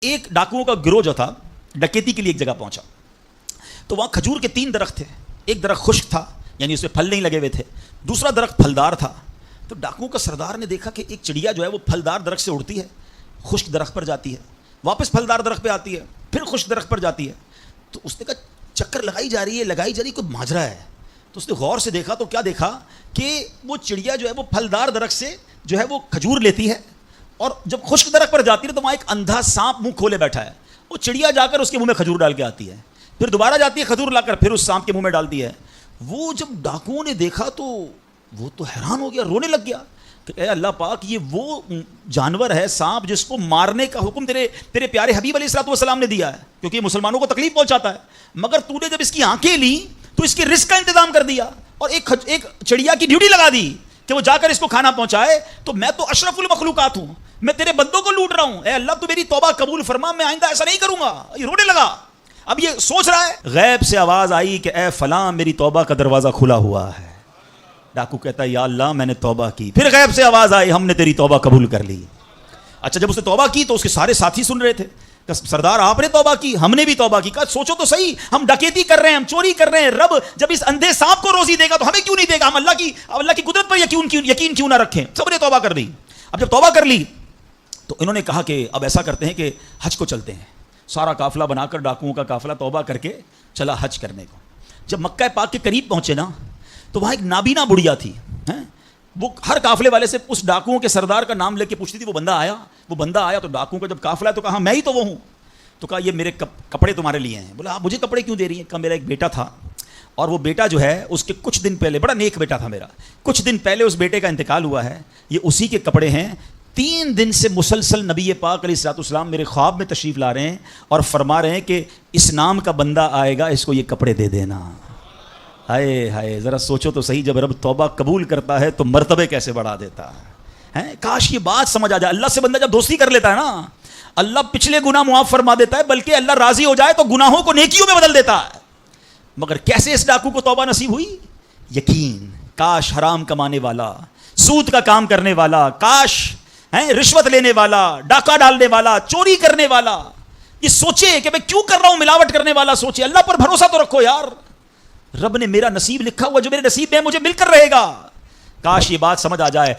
ایک ڈاکوؤں کا گروہ جو تھا ڈکیتی کے لیے ایک جگہ پہنچا تو وہاں کھجور کے 3 درخت تھے. ایک درخت خشک تھا یعنی اس میں پھل نہیں لگے ہوئے تھے, دوسرا درخت پھلدار تھا. تو ڈاکوؤں کا سردار نے دیکھا کہ ایک چڑیا جو ہے وہ پھلدار درخت سے اڑتی ہے, خشک درخت پر جاتی ہے, واپس پھلدار درخت پہ آتی ہے, پھر خشک درخت پر جاتی ہے. تو اس نے کہا چکر لگائی جا رہی ہے, کوئی ماجرا ہے. تو اس نے غور سے دیکھا تو کیا دیکھا کہ وہ چڑیا جو ہے وہ پھلدار درخت سے جو ہے وہ کھجور لیتی ہے, اور جب خشک درخت پر جاتی ہے تو وہاں ایک اندھا سانپ منہ کھولے بیٹھا ہے. وہ چڑیا جا کر اس کے منہ میں کھجور ڈال کے آتی ہے, پھر دوبارہ جاتی ہے کھجور لا کر پھر اس سانپ کے منہ میں ڈالتی ہے. وہ جب ڈاکوؤں نے دیکھا تو وہ تو حیران ہو گیا, رونے لگ گیا کہ اے اللہ پاک, یہ وہ جانور ہے سانپ جس کو مارنے کا حکم تیرے پیارے حبیب علیہ الصلوۃ والسلام نے دیا ہے, کیونکہ یہ مسلمانوں کو تکلیف پہنچاتا ہے. مگر تو نے جب اس کی آنکھیں لی تو اس کے رزق کا انتظام کر دیا اور ایک چڑیا کی ڈیوٹی لگا دی کہ وہ جا کر اس کو کھانا پہنچائے. تو میں تو اشرف المخلوقات ہوں, میں تیرے بندوں کو لوٹ رہا ہوں, اے اللہ تو میری توبہ قبول فرما, میں آئندہ ایسا نہیں کروں گا. یہ رونے لگا. اب یہ سوچ رہا ہے, غیب سے آواز آئی کہ اے فلاں میری توبہ کا دروازہ کھلا ہوا ہے. ڈاکو کہتا ہے یا اللہ میں نے توبہ کی. پھر غیب سے آواز آئی ہم نے تیری توبہ قبول کر لی. اچھا جب اس نے توبہ کی تو اس کے سارے ساتھی سن رہے تھے, سردار آپ نے توبہ کی, ہم نے بھی توبہ کی. کہا سوچو تو صحیح, ہم ڈکیتی کر رہے ہیں, ہم چوری کر رہے ہیں, رب جب اس اندھے سانپ کو روزی دے گا تو ہمیں کیوں نہیں دے گا؟ ہم اللہ کی قدرت پر یقین کیوں نہ رکھیں؟ سب نے توبہ کر دی. اب جب توبہ کر لی تو انہوں نے کہا کہ اب ایسا کرتے ہیں کہ حج کو چلتے ہیں. سارا قافلہ بنا کر ڈاکوؤں کا قافلہ توبہ کر کے چلا حج کرنے کو. جب مکہ پاک کے قریب پہنچے نا تو وہاں ایک نابینا بڑھیا تھی, وہ ہر قافلے والے سے اس ڈاکوؤں کے سردار کا نام لے کے پوچھتی تھی. وہ بندہ آیا تو ڈاکوؤں کا جب قافلہ ہے تو کہا میں ہی تو وہ ہوں. تو کہا یہ میرے کپڑے تمہارے لیے ہیں. بولا آپ مجھے کپڑے کیوں دے رہی ہیں؟ کہا میرا ایک بیٹا تھا اور وہ بیٹا جو ہے اس کے کچھ دن پہلے, بڑا نیک بیٹا تھا میرا, کچھ دن پہلے اس بیٹے کا انتقال ہوا ہے, یہ اسی کے کپڑے ہیں. 3 دن سے مسلسل نبی پاک علیہ الصلوۃ والسلام میرے خواب میں تشریف لا رہے ہیں اور فرما رہے ہیں کہ اس نام کا بندہ آئے گا, اس کو یہ کپڑے دے دینا. ہائے ہائے, ذرا سوچو تو صحیح, جب رب توبہ قبول کرتا ہے تو مرتبے کیسے بڑھا دیتا ہے. کاش یہ بات سمجھ آ جائے. اللہ سے بندہ جب دوستی کر لیتا ہے نا, اللہ پچھلے گناہ معاف فرما دیتا ہے, بلکہ اللہ راضی ہو جائے تو گناہوں کو نیکیوں میں بدل دیتا ہے. مگر کیسے اس ڈاکو کو توبہ نصیب ہوئی؟ یقین. کاش حرام کمانے والا, سود کا کام کرنے والا, کاش رشوت لینے والا, ڈاکہ ڈالنے والا, چوری کرنے والا یہ سوچے کہ میں کیوں کر رہا ہوں, ملاوٹ کرنے والا سوچے. اللہ پر بھروسہ تو رکھو یار, رب نے میرا نصیب لکھا ہوا, جو میرے نصیب میں مجھے مل کر رہے گا. کاش یہ بات سمجھ آ جائے.